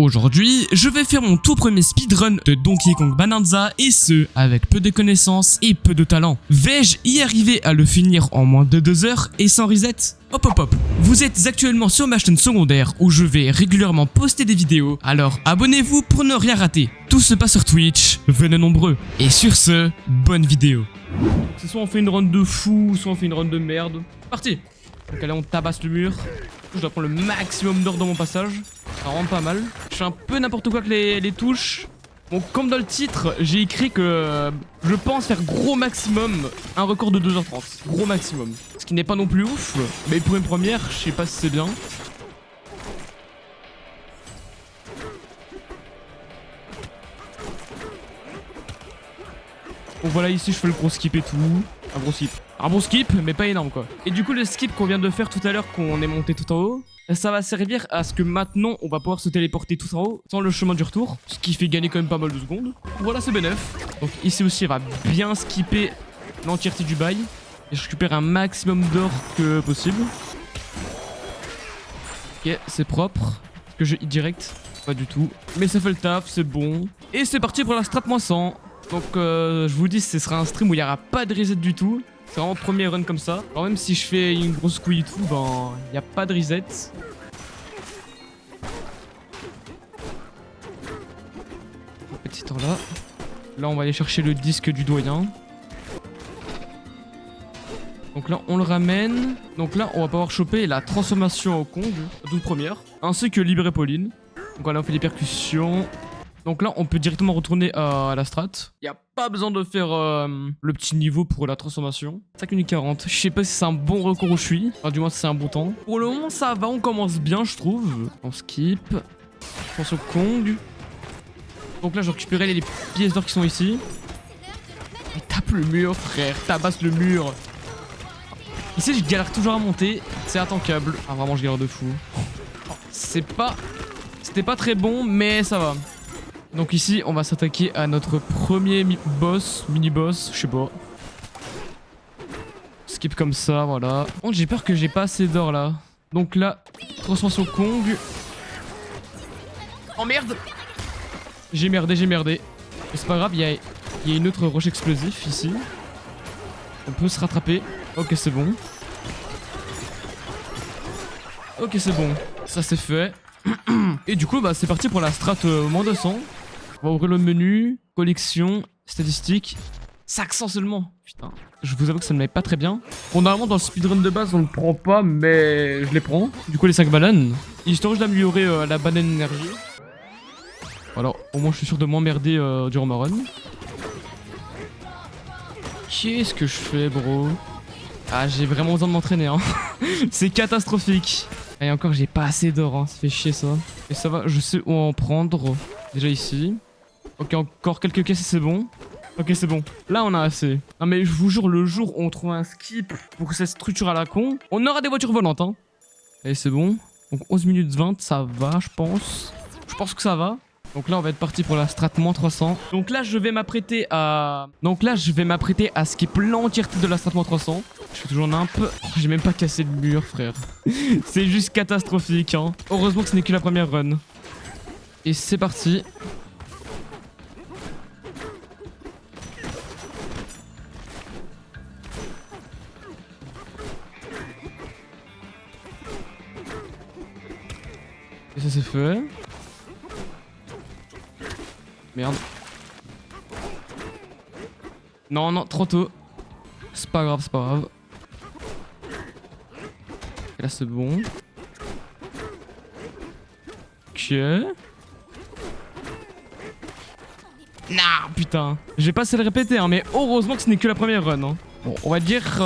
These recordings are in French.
Aujourd'hui, je vais faire mon tout premier speedrun de Donkey Kong Bonanza et ce, avec peu de connaissances et peu de talent. Vais-je y arriver à le finir en moins de 2 heures et sans reset? Hop hop hop. Vous êtes actuellement sur ma chaîne secondaire où je vais régulièrement poster des vidéos, alors abonnez-vous pour ne rien rater. Tout se passe sur Twitch, venez nombreux. Et sur ce, bonne vidéo. C'est soit on fait une run de fou, soit on fait une run de merde. Parti. Donc allez, on tabasse le mur. Je dois prendre le maximum d'or dans mon passage. Ça rend pas mal. Je fais un peu n'importe quoi avec les touches. Bon, comme dans le titre, j'ai écrit que je pense faire gros maximum un record de 2h30. Gros maximum. Ce qui n'est pas non plus ouf. Mais pour une première, je sais pas si c'est bien. Donc voilà, ici je fais le gros skip et tout. Un gros skip. Un bon skip, mais pas énorme quoi. Et du coup, le skip qu'on vient de faire tout à l'heure, qu'on est monté tout en haut, ça va servir à ce que maintenant, on va pouvoir se téléporter tout en haut, sans le chemin du retour. Ce qui fait gagner quand même pas mal de secondes. Voilà, c'est bénef. Donc ici aussi, on va bien skipper l'entièreté du bail. Et je récupère un maximum d'or que possible. Ok, c'est propre. Est-ce que je hit direct? Pas du tout. Mais ça fait le taf, c'est bon. Et c'est parti pour la strat -100. Donc je vous dis, ce sera un stream où il n'y aura pas de reset du tout. C'est vraiment premier run comme ça. Alors même si je fais une grosse couille et tout, ben il n'y a pas de reset. Petit temps là. Là on va aller chercher le disque du doyen. Donc là on le ramène. Donc là on va pouvoir choper la transformation au Kong, la toute première. Ainsi que libérer Pauline. Donc voilà, on fait les percussions. Donc là, on peut directement retourner à la strat. Il n'y a pas besoin de faire le petit niveau pour la transformation. 5 minutes 40. Je sais pas si c'est un bon record où je suis. Enfin, du moins, si c'est un bon temps. Pour le moment, ça va. On commence bien, je trouve. On skip. Je pense au Kong. Donc là, je récupère les pièces d'or qui sont ici. Et tape le mur, frère. Tabasse le mur. Ici, je galère toujours à monter. C'est attaquable. Ah, vraiment, je galère de fou. C'était pas très bon, mais ça va. Donc ici, on va s'attaquer à notre premier mini-boss, je sais pas. Skip comme ça, voilà. Bon, j'ai peur que j'ai pas assez d'or là. Donc là, transformation Kong. Oh merde! J'ai merdé. Mais c'est pas grave, il y a une autre roche explosif ici. On peut se rattraper. Ok, c'est bon. Ok, c'est bon. Ça c'est fait. Et du coup, bah c'est parti pour la strat moins 200. On va ouvrir le menu, collection, statistiques. 500 seulement. Putain, je vous avoue que ça ne m'aide pas très bien. Bon, normalement, dans le speedrun de base, on le prend pas, mais je les prends. Du coup, les 5 bananes. Histoire d'améliorer la banane énergie. Alors, au moins, je suis sûr de m'emmerder durant ma run. Qu'est-ce que je fais, bro? Ah, j'ai vraiment besoin de m'entraîner, hein. C'est catastrophique. Et encore, j'ai pas assez d'or, hein. Ça fait chier, ça. Et ça va, je sais où en prendre. Déjà ici. Ok, encore quelques caisses et c'est bon. Ok, c'est bon. Là, on a assez. Non, mais je vous jure, le jour où on trouve un skip pour cette structure à la con, on aura des voitures volantes, hein. Et c'est bon. Donc 11 minutes 20, ça va, je pense. Je pense que ça va. Donc là, on va être parti pour la strat -300. Donc là, je vais m'apprêter à skip l'entièreté de la strat -300. Je fais toujours nimp. Oh, j'ai même pas cassé le mur, frère. C'est juste catastrophique, hein. Heureusement que ce n'est que la première run. Et c'est parti. Et ça c'est fait. Merde. Non, trop tôt. C'est pas grave, Et là c'est bon. Ok. Non, putain. Je vais pas se le répéter, hein, mais heureusement que ce n'est que la première run. Hein. Bon, on va dire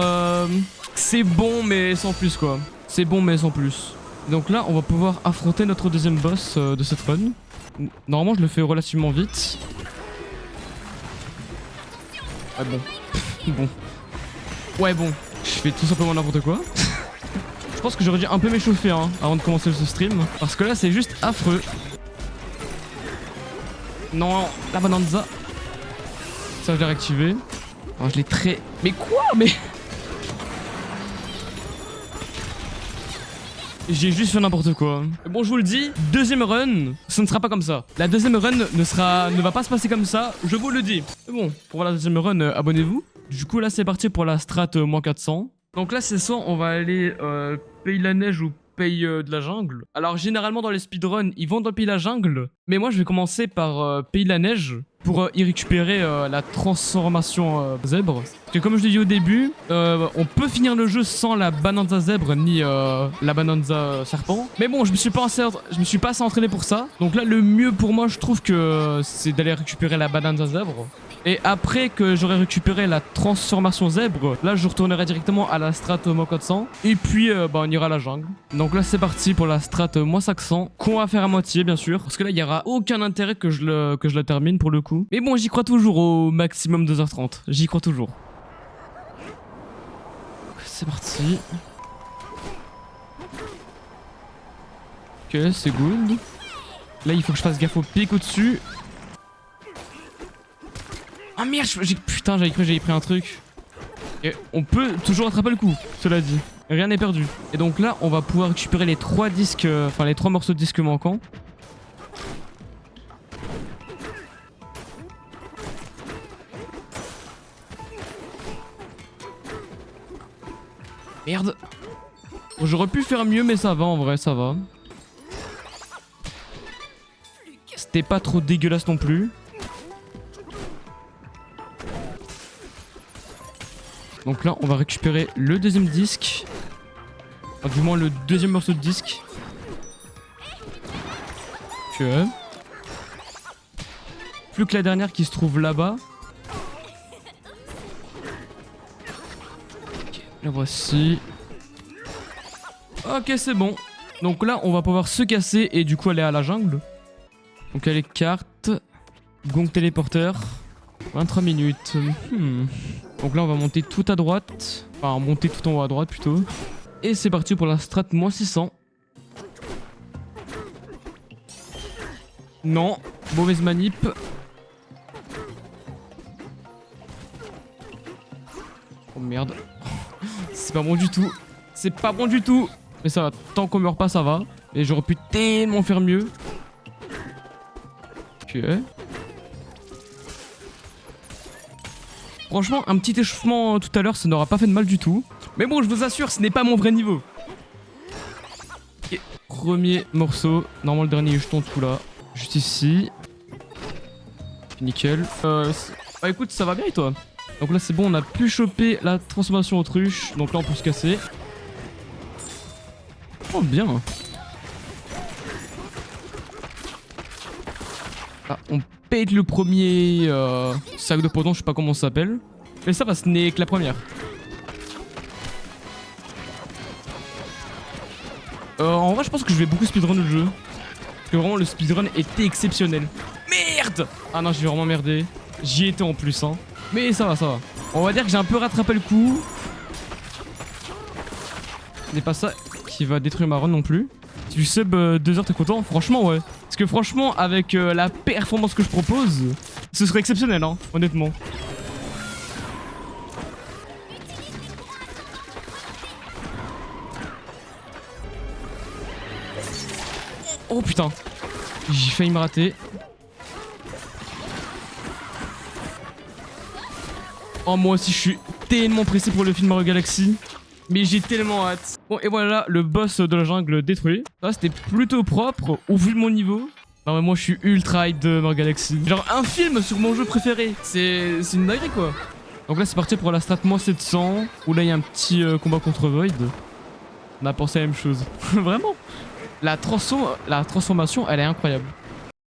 c'est bon, mais sans plus, quoi. C'est bon, mais sans plus. Donc là, on va pouvoir affronter notre deuxième boss de cette run. Normalement, je le fais relativement vite. Ah bon. Bon. Ouais, bon. Je fais tout simplement n'importe quoi. Je pense que j'aurais dû un peu m'échauffer hein, avant de commencer ce stream. Parce que là, c'est juste affreux. Non, la bonanza. Ça, je l'ai réactivé. Oh, je l'ai très... Mais quoi? Mais... J'ai juste fait n'importe quoi. Bon, je vous le dis, deuxième run, ce ne sera pas comme ça. La deuxième run ne va pas se passer comme ça, je vous le dis. Mais bon, pour voir la deuxième run, abonnez-vous. Du coup, là, c'est parti pour la strat moins 400. Donc là, c'est soit on va aller payer la neige ou paye de la jungle. Alors généralement dans les speedruns, ils vont dans le pays de la jungle. Mais moi je vais commencer par pays de la neige pour y récupérer la transformation zèbre. Parce que comme je l'ai dit au début, on peut finir le jeu sans la Bananza zèbre ni la Bananza serpent. Mais bon, je me suis pas assez entraîné pour ça. Donc là le mieux pour moi je trouve que c'est d'aller récupérer la Bananza zèbre. Et après que j'aurai récupéré la transformation zèbre, là je retournerai directement à la strat moins 400. Et puis on ira à la jungle. Donc là c'est parti pour la strat moins 500, qu'on va faire à moitié bien sûr. Parce que là il n'y aura aucun intérêt que je la termine pour le coup. Mais bon, j'y crois toujours au maximum 2h30. J'y crois toujours. C'est parti. Ok, c'est good. Là il faut que je fasse gaffe au pic au-dessus. Ah merde, putain, j'avais cru que j'avais pris un truc. Et on peut toujours attraper le coup, cela dit. Rien n'est perdu. Et donc là, on va pouvoir récupérer les 3 disques, enfin les 3 morceaux de disques manquants. Merde. Bon, j'aurais pu faire mieux, mais ça va en vrai, ça va. C'était pas trop dégueulasse non plus. Donc là, on va récupérer le deuxième disque. Enfin, du moins, le deuxième morceau de disque. Ok. Plus que la dernière qui se trouve là-bas. Ok, la voici. Ok, c'est bon. Donc là, on va pouvoir se casser et du coup aller à la jungle. Donc les cartes. Gong téléporteur. 23 minutes. Donc là on va monter tout à droite. Enfin monter tout en haut à droite plutôt. Et c'est parti pour la strat moins 600. Non, mauvaise manip. Oh merde. C'est pas bon du tout. C'est pas bon du tout. Mais ça va, tant qu'on meurt pas ça va. Et j'aurais pu tellement faire mieux. Ok. Franchement, un petit échauffement tout à l'heure, ça n'aura pas fait de mal du tout. Mais bon, je vous assure, ce n'est pas mon vrai niveau. Et premier morceau. Normalement, le dernier jeton tout là. Juste ici. Nickel. Bah écoute, ça va bien et toi? Donc là, c'est bon, on a pu choper la transformation autruche. Donc là, on peut se casser. Oh, bien. Ah, on pète le premier sac de poison, je sais pas comment ça s'appelle. Mais ça va, ce n'est que la première. En vrai, je pense que je vais beaucoup speedrun le jeu. Parce que vraiment, le speedrun était exceptionnel. Merde! Ah non, j'ai vraiment merdé. J'y étais en plus, hein. Mais ça va, ça va. On va dire que j'ai un peu rattrapé le coup. Ce n'est pas ça qui va détruire ma run non plus. Si tu sub 2 heures, t'es content? Franchement, ouais. Parce que franchement, avec la performance que je propose, ce serait exceptionnel, hein, honnêtement. Oh putain. J'ai failli me rater. Oh, moi aussi, je suis tellement pressé pour le film Mario Galaxy. Mais j'ai tellement hâte. Bon, et voilà, le boss de la jungle détruit. Ça, c'était plutôt propre, au vu de mon niveau. Non, mais moi, je suis ultra hype de Mario Galaxy. Genre, un film sur mon jeu préféré. C'est une dinguerie, quoi. Donc là, c'est parti pour la strat moins 700. Où là, il y a un petit combat contre Void. On a pensé à la même chose. Vraiment. La transformation, elle est incroyable.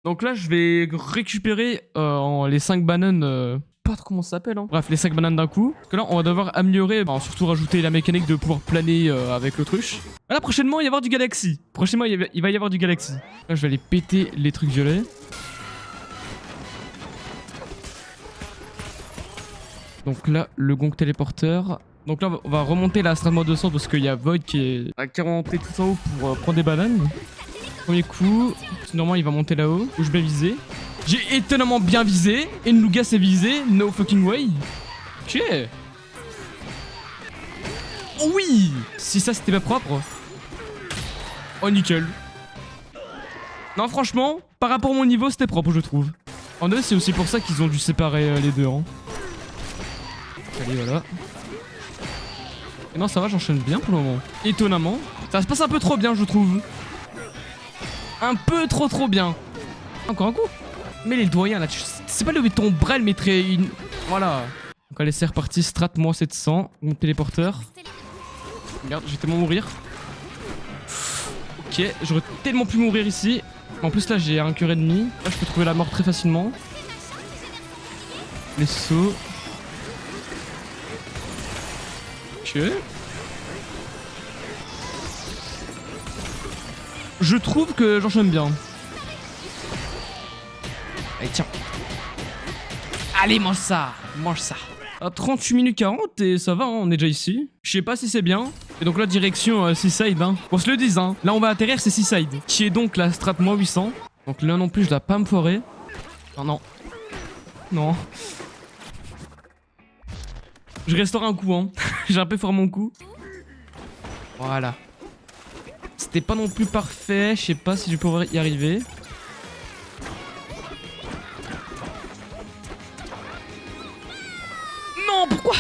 Donc là, je vais récupérer les 5 bananes... pas trop comment ça s'appelle, hein. Bref, les 5 bananes d'un coup. Parce que là, on va devoir améliorer, surtout rajouter la mécanique de pouvoir planer avec l'autruche. Là, prochainement, il va y avoir du Galaxy. Prochainement, il va y avoir du Galaxy. Là, je vais aller péter les trucs violets. Donc là, le gong téléporteur. Donc là, on va remonter la strat moins 200 parce qu'il y a Void qui est remonté tout en haut pour prendre des bananes. Premier coup. Normalement, il va monter là-haut. Où je vais viser. J'ai étonnamment bien visé. Et Nougat s'est visé. No fucking way. Ok. Oh oui. Si ça c'était pas propre. Oh, nickel. Non, franchement, par rapport à mon niveau, c'était propre, je trouve. En vrai, c'est aussi pour ça qu'ils ont dû séparer les deux. Hein. Allez, voilà. Et non, ça va, j'enchaîne bien pour le moment. Étonnamment. Ça se passe un peu trop bien, je trouve. Un peu trop bien. Encore un coup. Mais les doyens, là, tu sais pas lever ton bras, elle mettrait une... Voilà. Donc allez, c'est reparti. Strat, moi 700. Mon téléporteur. Merde, je vais tellement mourir. Ok, j'aurais tellement pu mourir ici. En plus, là, j'ai un cœur ennemi. Là, je peux trouver la mort très facilement. Les sauts. Ok. Je trouve que j'enchaîne bien. Allez, tiens. Allez, mange ça. Mange ça. À 38 minutes 40 et ça va, hein, on est déjà ici. Je sais pas si c'est bien. Et donc là, direction Seaside. Hein. Qu'on se le dise, hein. Là, on va atterrir, c'est Seaside. Qui est donc la strat moins 800. Donc là non plus, je dois pas me foirer. Non, non. Non. Je resterai un coup, hein. J'ai un peu foiré mon coup. Voilà. C'était pas non plus parfait. Je sais pas si je vais pouvoir y arriver. Non, pourquoi?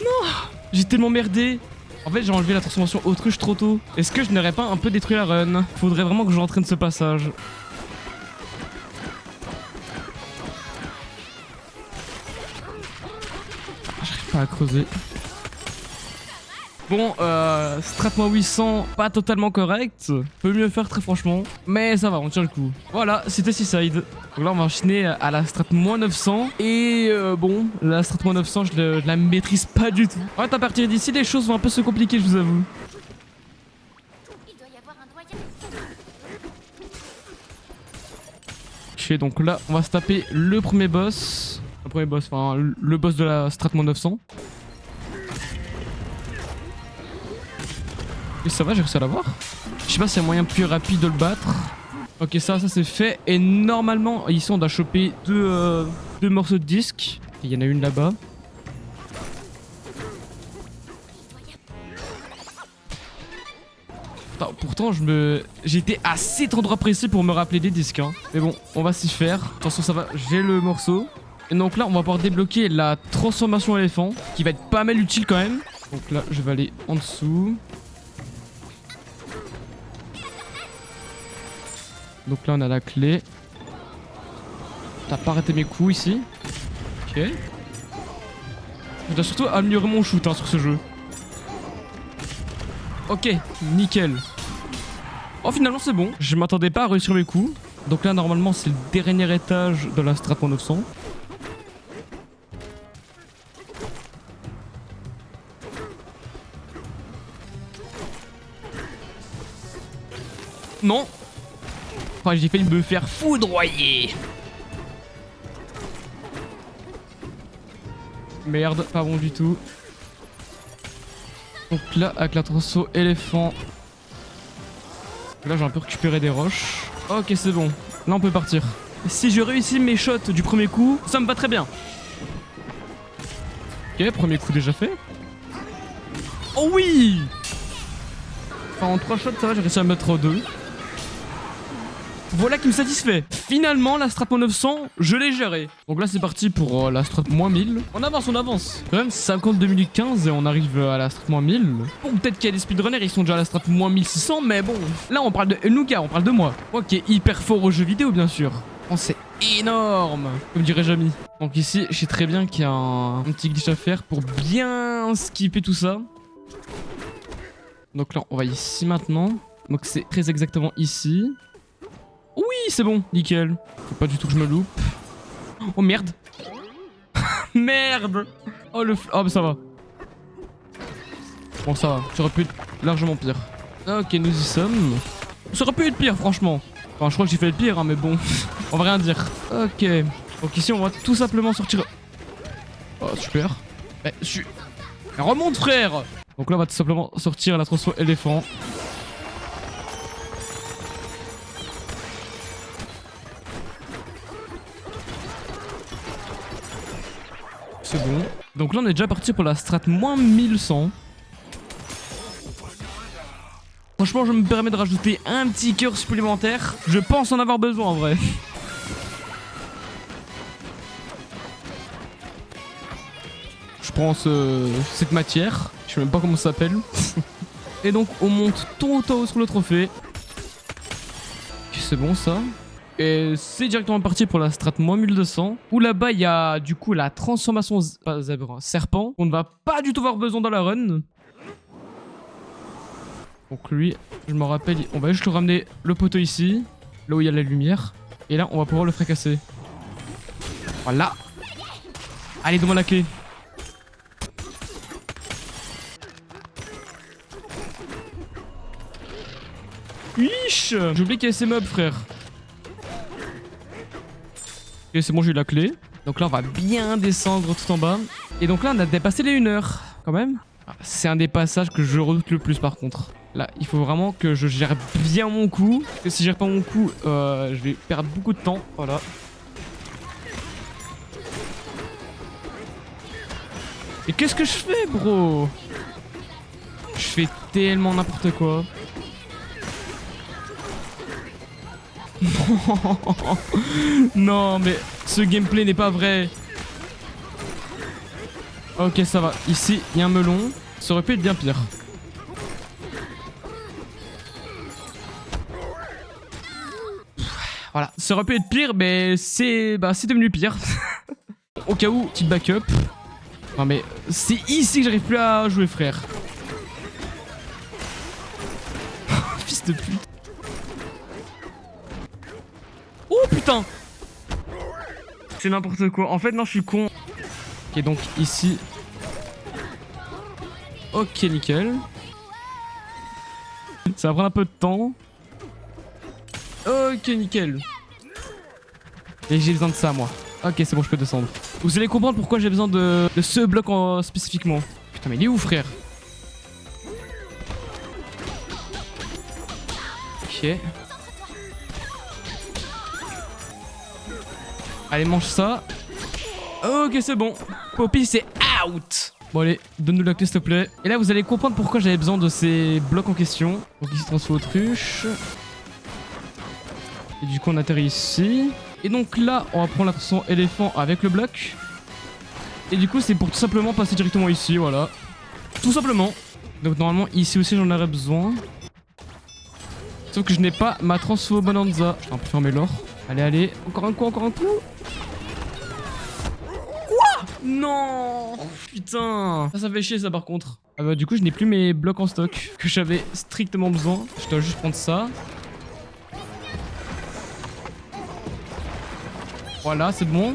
Non. J'ai tellement merdé. En fait, j'ai enlevé la transformation autruche trop tôt. Est-ce que je n'aurais pas un peu détruit la run? Faudrait vraiment que j'entraîne ce passage. J'arrive pas à creuser. Bon, strat moins 800, pas totalement correct. Peut mieux faire très franchement. Mais ça va, on tient le coup. Voilà, c'était Seaside. Donc là, on va enchaîner à la strat moins 900. Et bon, la strat moins 900, je la maîtrise pas du tout. En fait, à partir d'ici, les choses vont un peu se compliquer, je vous avoue. Il doit y avoir un doyen. Ok, donc là, on va se taper le premier boss. Le premier boss, enfin, le boss de la strat moins 900. Et ça va, j'ai réussi à l'avoir. Je sais pas s'il y a moyen plus rapide de le battre. Ok, ça c'est fait. Et normalement, ici on doit choper deux morceaux de disque. Il y en a une là-bas. Pourtant, j'étais à cet endroit précis pour me rappeler des disques. Hein. Mais bon, on va s'y faire. Attention, ça va, j'ai le morceau. Et donc là, on va pouvoir débloquer la transformation éléphant, qui va être pas mal utile quand même. Donc là, je vais aller en dessous. Donc là on a la clé. T'as pas arrêté mes coups ici. Ok. Je dois surtout améliorer mon shoot hein, sur ce jeu. Ok, nickel. Oh finalement c'est bon. Je m'attendais pas à réussir mes coups. Donc là normalement c'est le dernier étage de la strat 900. Non. Enfin, j'ai failli me faire foudroyer. Merde, pas bon du tout. Donc là, avec la transfo éléphant. Là, j'ai un peu récupéré des roches. Ok, c'est bon. Là, on peut partir. Si je réussis mes shots du premier coup, ça me va très bien. Ok, premier coup déjà fait. Oh oui! Enfin, en 3 shots, ça va, j'ai réussi à mettre 2. Voilà qui me satisfait. Finalement, la strat moins 900, je l'ai gérée. Donc là, c'est parti pour la strat moins 1000. On avance, on avance. Quand même, 52 minutes 15 et on arrive à la strat moins 1000. Bon, peut-être qu'il y a des speedrunners, ils sont déjà à la strat moins 1600, mais bon. Là, on parle de Enuka, on parle de moi. Moi qui est hyper fort aux jeux vidéo, bien sûr. Oh, c'est énorme, comme dirait Jamy. Donc ici, je sais très bien qu'il y a un petit glitch à faire pour bien skipper tout ça. Donc là, on va ici maintenant. Donc c'est très exactement ici. Oui, c'est bon, nickel. Faut pas du tout que je me loupe. Oh merde. Merde. Oh le oh mais ça va. Bon ça va, ça aurait pu être largement pire. Ok, nous y sommes. Ça aurait pu être pire franchement. Enfin je crois que j'ai fait le pire hein, mais bon. On va rien dire. Ok. Donc ici on va tout simplement sortir. Oh super. Mais remonte frère. Donc là on va tout simplement sortir la transfo éléphant. C'est bon. Donc là on est déjà parti pour la strat moins 1100. Franchement, je me permets de rajouter un petit cœur supplémentaire. Je pense en avoir besoin en vrai. Je prends cette matière. Je sais même pas comment ça s'appelle. Et donc, on monte tout en haut sur le trophée. C'est bon ça. Et c'est directement parti pour la strat moins 1200. Où là-bas, il y a du coup la transformation pas zèbre, serpent. On ne va pas du tout avoir besoin dans la run. Donc lui, je me rappelle, on va juste le ramener le poteau ici. Là où il y a la lumière. Et là, on va pouvoir le fracasser. Voilà. Allez, donne-moi la clé. Wesh. J'ai oublié qu'il y avait ces mobs, frère. Ok, c'est bon, j'ai eu la clé. Donc là, on va bien descendre tout en bas. Et donc là, on a dépassé les 1 heure, quand même. C'est un des passages que je redoute le plus, par contre. Là, il faut vraiment que je gère bien mon coup. Parce que si je gère pas mon coup, je vais perdre beaucoup de temps. Voilà. Et qu'est-ce que je fais, bro? Je fais tellement n'importe quoi. Non, mais ce gameplay n'est pas vrai. Ok, ça va. Ici, il y a un melon. Ça aurait pu être bien pire. Voilà, ça aurait pu être pire, mais c'est devenu pire. Au cas où, petite backup. Non mais c'est ici que j'arrive plus à jouer, frère. Fils de pute. Oh putain. C'est n'importe quoi. En fait, non, je suis con. Ok, donc ici. Ok, nickel. Ça va prendre un peu de temps. Ok, nickel. Et j'ai besoin de ça, moi. Ok, c'est bon, je peux descendre. Vous allez comprendre pourquoi j'ai besoin de ce bloc spécifiquement. Putain, mais il est où, frère? Ok. Allez, mange ça. Ok, c'est bon. Poppy, c'est out. Bon, allez, donne-nous la clé, s'il te plaît. Et là, vous allez comprendre pourquoi j'avais besoin de ces blocs en question. Donc, ici, transfert autruche. Et du coup, on atterrit ici. Et donc là, on va prendre la façon éléphant avec le bloc. Et du coup, c'est pour tout simplement passer directement ici, voilà. Tout simplement. Donc normalement, ici aussi, j'en aurais besoin. Sauf que je n'ai pas ma transfo bonanza. On peut fermer l'or. Allez, allez. Encore un coup, encore un coup. Quoi? Non. Putain. Ça fait chier, ça, par contre. Ah bah, du coup, je n'ai plus mes blocs en stock que j'avais strictement besoin. Je dois juste prendre ça. Voilà, c'est bon.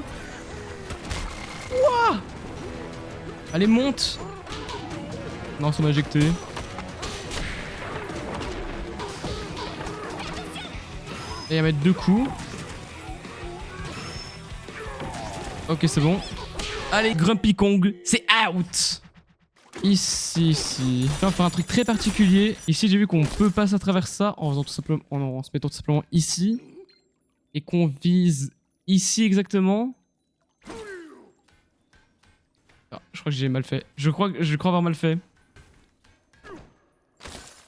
Ouah. Allez, monte. Non, ça m'a éjecté. Et à mettre 2 coups. Ok, c'est bon. Allez, Grumpy Kong, c'est out. Ici, ici. Là, on va faire un truc très particulier. Ici, j'ai vu qu'on peut passer à travers ça en faisant tout simplement, en se mettant tout simplement ici. Et qu'on vise ici exactement. Ah, je crois que j'ai mal fait. Je crois avoir mal fait.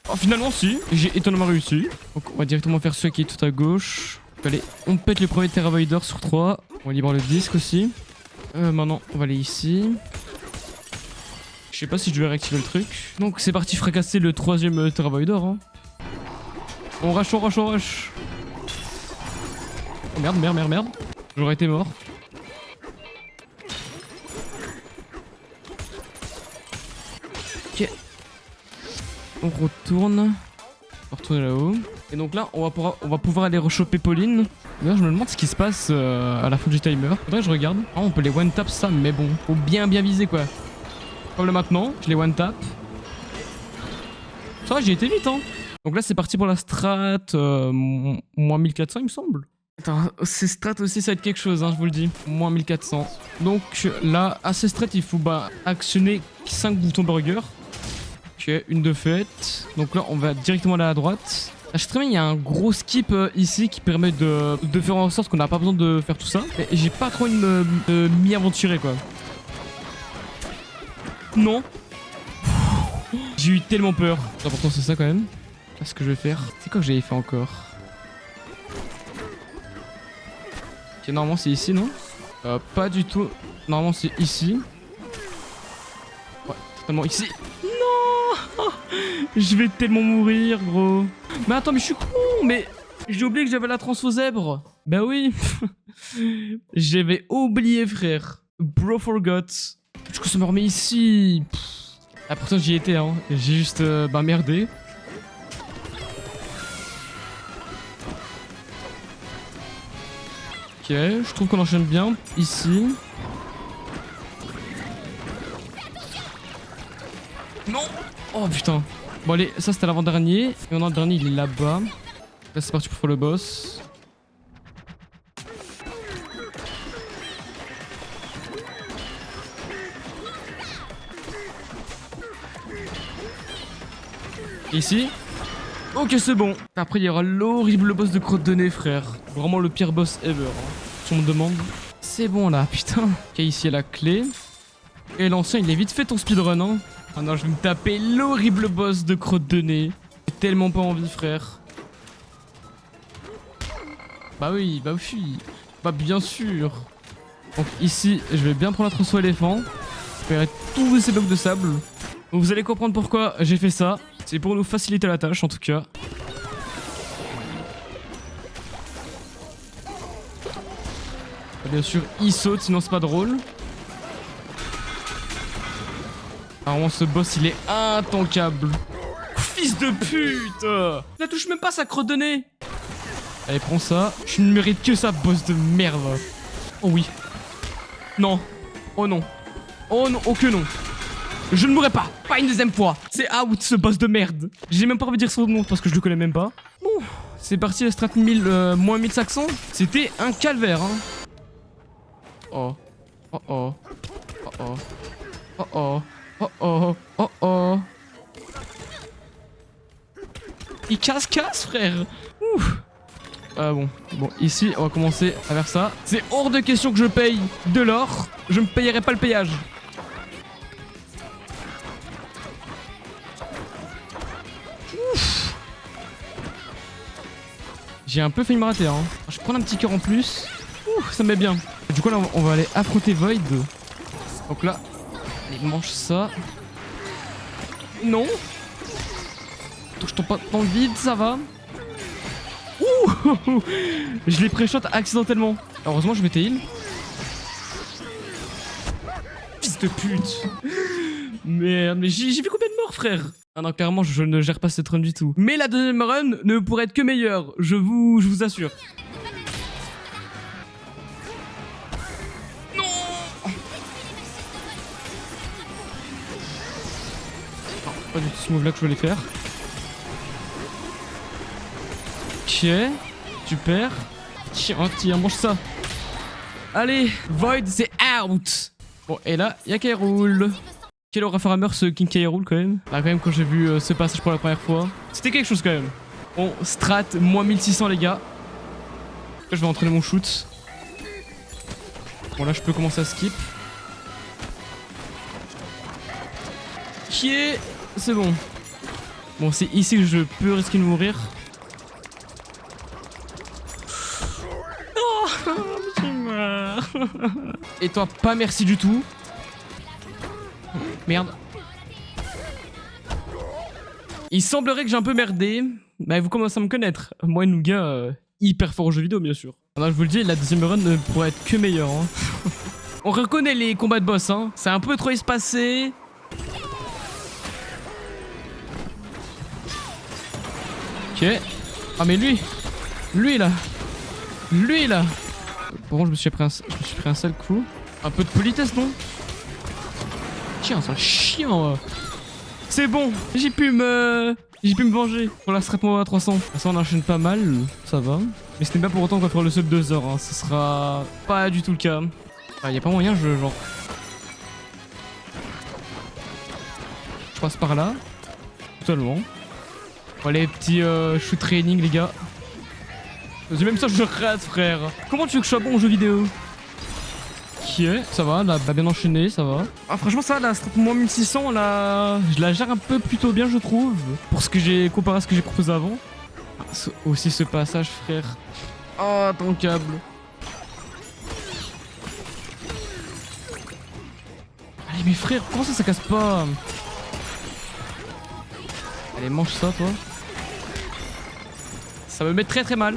Oh, finalement, si. J'ai étonnamment réussi. Donc, on va directement faire celui qui est tout à gauche. Allez, on pète le premier Terravoider sur 3. On libère le disque aussi. Maintenant, on va aller ici. Je sais pas si je vais réactiver le truc. Donc, c'est parti fracasser le 3ème Terravoider. Hein. On rush, on rush, on rush. Oh, merde, merde, merde, merde. J'aurais été mort. Ok. On retourne. On va retourner là-haut. Et donc là, on va pouvoir aller rechoper Pauline. D'ailleurs, je me demande ce qui se passe à la fin du timer. Faudrait que je regarde. Ah, on peut les one-tap ça, mais bon. Faut bien viser quoi. Comme là maintenant, je les one-tap. Ça va, j'ai été vite hein. Donc là, c'est parti pour la strat moins 1400 il me semble. Attends, ces strats aussi, ça va être quelque chose, hein, je vous le dis. Moins 1400. Donc là, à ces strats, il faut actionner 5 boutons burger. Ok, une de faite. Donc là, on va directement aller à droite. Je sais très bien, il y a un gros skip ici qui permet de faire en sorte qu'on n'a pas besoin de faire tout ça. Et j'ai pas trop envie de m'y aventurer, quoi. Non. J'ai eu tellement peur. L'important, c'est ça, quand même. Là, ce que je vais faire, c'est quoi que j'avais fait encore? Ok, normalement c'est ici, non? Pas du tout. Normalement c'est ici. Ouais, totalement ici. Non. Je vais tellement mourir, gros. Mais attends, mais je suis con. Mais j'ai oublié que j'avais la transfo zèbre. Bah oui. J'avais oublié, frère. Bro forgot. Du coup, ça me remet ici. Ah, pourtant j'y étais, hein. J'ai juste merdé. Ok, je trouve qu'on enchaîne bien ici. Non. Oh putain. Bon allez, ça c'était l'avant-dernier. Et maintenant le dernier il est là-bas. Là c'est parti pour faire le boss. Et ici. Ok c'est bon. Après il y aura l'horrible boss de crotte de nez, frère. Vraiment le pire boss ever, hein. Si on me demande. C'est bon là, putain. Ok, ici il y a la clé. Et l'ancien il est vite fait ton speedrun, hein. Ah non, je vais me taper l'horrible boss de crotte de nez. J'ai tellement pas envie, frère. Bah oui, bah oui. Bah bien sûr. Donc ici, je vais bien prendre la trousseau éléphant. Je vais tous ces blocs de sable. Donc vous allez comprendre pourquoi j'ai fait ça. C'est pour nous faciliter la tâche en tout cas. Bien sûr, il saute, sinon c'est pas drôle. Vraiment, ce boss, il est intankable. Fils de pute! La touche même pas, sa crotte de nez. Allez, prends ça. Je ne mérite que ça, boss de merde. Oh oui. Non. Oh non. Oh non, oh que non. Je ne mourrai pas. Pas une deuxième fois. C'est out, ce boss de merde. J'ai même pas envie de dire son nom parce que je le connais même pas. Bon, c'est parti, le strat 1000, moins 1500. C'était un calvaire, hein. Oh. Oh oh. Oh oh. Oh oh. Oh oh. Oh oh. Il casse, frère. Ouh. Bon, ici, on va commencer à faire ça. C'est hors de question que je paye de l'or. Je me payerai pas le payage. Ouf. J'ai un peu failli me rater, hein. Je vais prendre un petit cœur en plus. Ouh, ça me met bien. Du coup, là, on va aller affronter Void. Donc là, allez, mange ça. Non. Je tombe pas dans le vide, ça va. Ouh. Je l'ai pré-shot accidentellement. Heureusement, je m'étais heal. Fils de pute. Merde, mais j'ai vu combien de morts, frère? Ah non, clairement, je ne gère pas cette run du tout. Mais la deuxième run ne pourrait être que meilleure. Je vous assure. Non. Non, pas du tout ce move-là que je voulais faire. Ok, super. Tiens, mange ça. Allez, Void, c'est out. Bon, et là, il y a K-Rool. Quel aura fait Hammer ce King K-Rool quand même. Là, quand même, quand j'ai vu ce passage pour la première fois, c'était quelque chose quand même. Bon, strat, moins 1600, les gars. Là, je vais entraîner mon shoot. Bon, là, je peux commencer à skip. Ok, c'est bon. Bon, c'est ici que je peux risquer de mourir. Et toi, pas merci du tout. Merde. Il semblerait que j'ai un peu merdé. Bah, vous commencez à me connaître. Moi, Nougat, hyper fort aux jeux vidéo, bien sûr. Alors, je vous le dis, la deuxième run ne pourrait être que meilleure. Hein. On reconnaît les combats de boss. Hein. C'est un peu trop espacé. Ok. Ah, mais lui. Lui, là. Bon, je me suis pris un sale coup. Un peu de politesse, non? Tiens, c'est un chien. C'est bon, j'ai pu me venger. Pour la strat à 300. Ça, on enchaîne pas mal, ça va. Mais ce n'est pas pour autant qu'on va faire le sub 2 heures. Hein. Ce sera pas du tout le cas. Ah, y a pas moyen, genre. Je passe par là. Totalement. Bon, les petits shoot training, les gars. Même ça, je rate, frère. Comment tu veux que je sois bon aux jeux vidéo? Ok. Ok, ça va, on a bien enchaîné, ça va. Ah, franchement, ça va, la strat moins 1600, là, je la gère un peu plutôt bien, je trouve. Pour ce que j'ai comparé à ce que j'ai proposé avant. Ah, aussi ce passage, frère. Oh, ton câble. Allez, mais frère, comment ça casse pas? Allez, mange ça, toi. Ça me met très mal.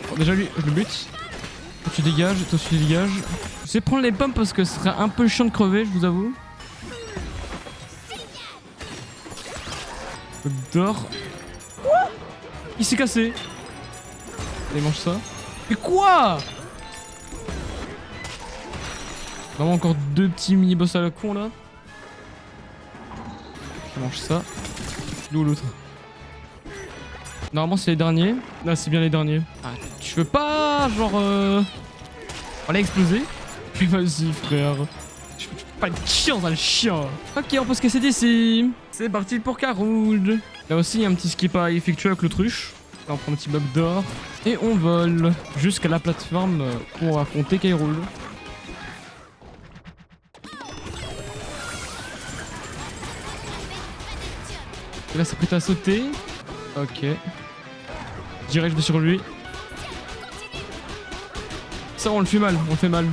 Bon, déjà, lui, je le bute. Toi, tu dégages, toi, tu dégages. Je vais prendre les pommes parce que ce serait un peu chiant de crever, je vous avoue. Le d'or. Il s'est cassé. Allez, mange ça. Mais quoi? Vraiment encore deux petits mini-boss à la con, là. Je mange ça. D'où l'autre? Normalement, c'est les derniers. Là, c'est bien les derniers. Ah, tu veux pas, genre... On l'a explosé. Mais vas-y, frère. Je peux pas le chien dans le chien. Ok, on peut se casser d'ici. C'est parti pour Caroud. Là aussi, il y a un petit skip à effectuer avec l'autruche. Là, on prend un petit bloc d'or. Et on vole jusqu'à la plateforme pour affronter Caroud. Il va s'apprêter à sauter. Ok. Direct, je vais sur lui. Ça, on le fait mal, on le fait mal.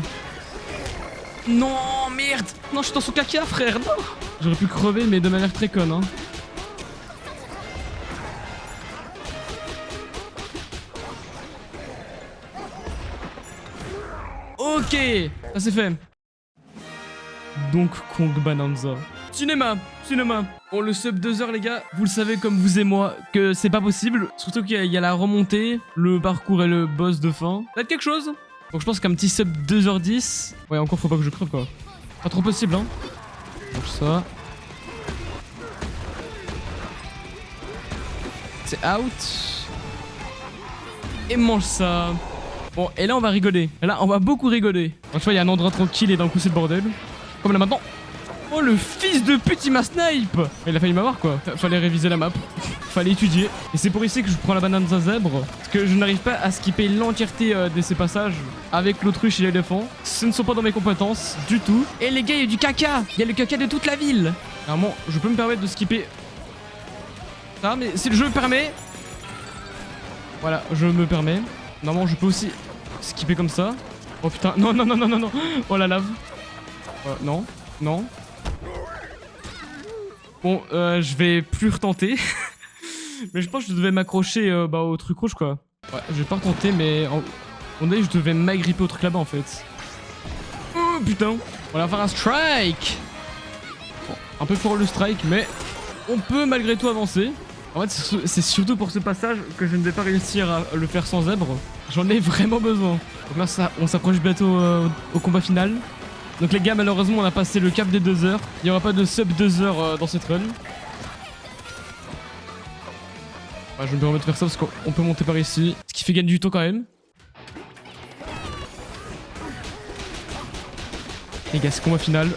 Non, merde. Non, je suis dans son caca, frère, non. J'aurais pu crever, mais de manière très conne, hein. Ok, ça c'est fait. Donc, Kong Bonanza. Cinéma. Bon, le sub 2 heures, les gars, vous le savez comme vous et moi que c'est pas possible. Surtout qu'il y a la remontée, le parcours et le boss de fin. Ça va être quelque chose. Donc je pense qu'un petit sub 2h10. Ouais, encore faut pas que je crève, quoi. Pas trop possible, hein. Donc ça. C'est out. Et mange ça. Bon, et là on va rigoler. Et là on va beaucoup rigoler. Donc tu vois, il y a un endroit tranquille et d'un coup c'est le bordel. Comme là maintenant. Oh, le fils de pute, il m'a snipe. Il a failli m'avoir, quoi. Fallait réviser la map. Fallait étudier. Et c'est pour ici que je prends la banane de zèbre. Parce que je n'arrive pas à skipper l'entièreté de ces passages avec l'autruche et l'éléphant. Ce ne sont pas dans mes compétences du tout. Et les gars, il y a du caca. Il y a le caca de toute la ville. Normalement, je peux me permettre de skipper ça, mais si le jeu me permet... Voilà, je me permets. Normalement, je peux aussi skipper comme ça. Oh putain, non. Oh la lave. Non. Bon, je vais plus retenter. Mais je pense que je devais m'accrocher au truc rouge, quoi. Ouais, je vais pas retenter, mais on est, je devais m'agripper au truc là-bas, en fait. Oh putain. On va faire un strike. Bon, un peu fort le strike, mais on peut malgré tout avancer. En fait, c'est surtout pour ce passage que je ne vais pas réussir à le faire sans zèbre. J'en ai vraiment besoin. Donc là, on s'approche bientôt au combat final. Donc les gars, malheureusement, on a passé le cap des 2 heures. Il n'y aura pas de sub 2 heures dans cette run. Ouais, je me permets de faire ça parce qu'on peut monter par ici. Ce qui fait gagner du temps quand même. Les gars, c'est combat final.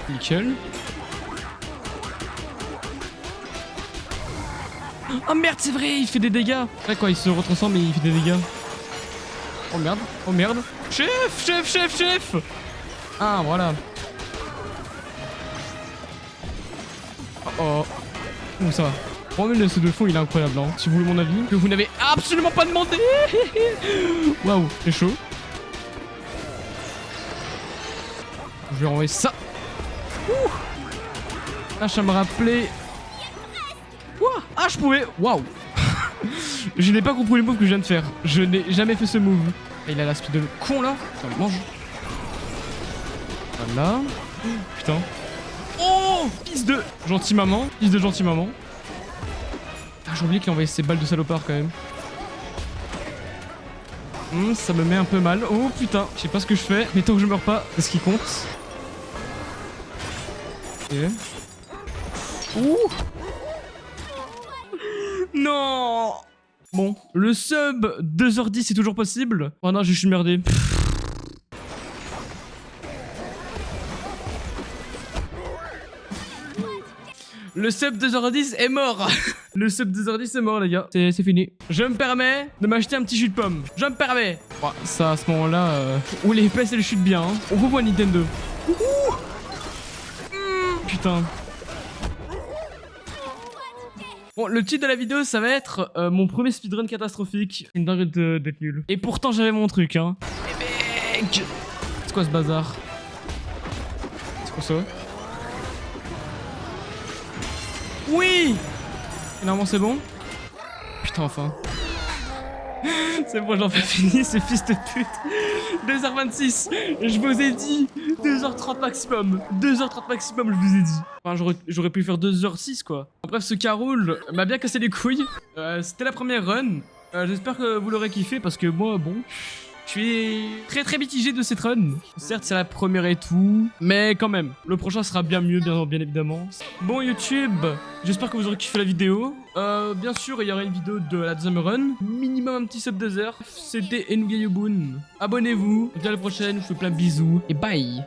Nickel. Oh merde, c'est vrai, il fait des dégâts. C'est vrai quoi, il se retransforme et il fait des dégâts. Oh merde. Chef. Ah, voilà. Oh. Ouh, ça va. Bon, mais le C de fond, il est incroyable, hein. Si vous voulez mon avis, que vous n'avez absolument pas demandé. Waouh, c'est chaud. Je vais renvoyer ça. Ouh. Là, ça me rappelait... Quoi? Ah, je pouvais... Waouh. Je n'ai pas compris le move que je viens de faire. Je n'ai jamais fait ce move. Et il a la speed de le con, là. Ça me mange. Voilà. Putain. Oh, fils de gentille maman. Ah, j'ai oublié qu'il envoyait ses balles de salopard quand même. Ça me met un peu mal. Oh putain, je sais pas ce que je fais, mais tant que je meurs pas, c'est ce qui compte. Ok. Ouh. Non. Bon, le sub 2h10 est toujours possible. Oh non, je suis merdé. Le sub 2h10 est mort. Le sub 2h10 est mort, les gars. C'est fini. Je me permets de m'acheter un petit jus de pomme. Je me permets. Bon, ça, à ce moment-là, où les FPS, elles chutent bien. Hein. On revoit Nintendo. Putain. Bon, le titre de la vidéo, ça va être mon premier speedrun catastrophique. Une dingue d'être nul. Et pourtant, j'avais mon truc, hein. Mais mec, c'est quoi ce bazar? C'est quoi ça? Oui! Et normalement, c'est bon? Putain, enfin. C'est bon, j'en fais fini, ce fils de pute. 2h26. Je vous ai dit 2h30 maximum. 2h30 maximum, je vous ai dit. Enfin, j'aurais pu faire 2h06, quoi. Bref, ce Caroul m'a bien cassé les couilles. C'était la première run. J'espère que vous l'aurez kiffé parce que moi, bon... Je suis très mitigé de cette run. Certes, c'est la première et tout, mais quand même, le prochain sera bien mieux, bien évidemment. Bon YouTube, j'espère que vous aurez kiffé la vidéo. Bien sûr, il y aura une vidéo de la deuxième run. Minimum un petit sub 2 heures. C'était Enugayobun. Abonnez-vous. À la prochaine, je vous fais plein de bisous et bye.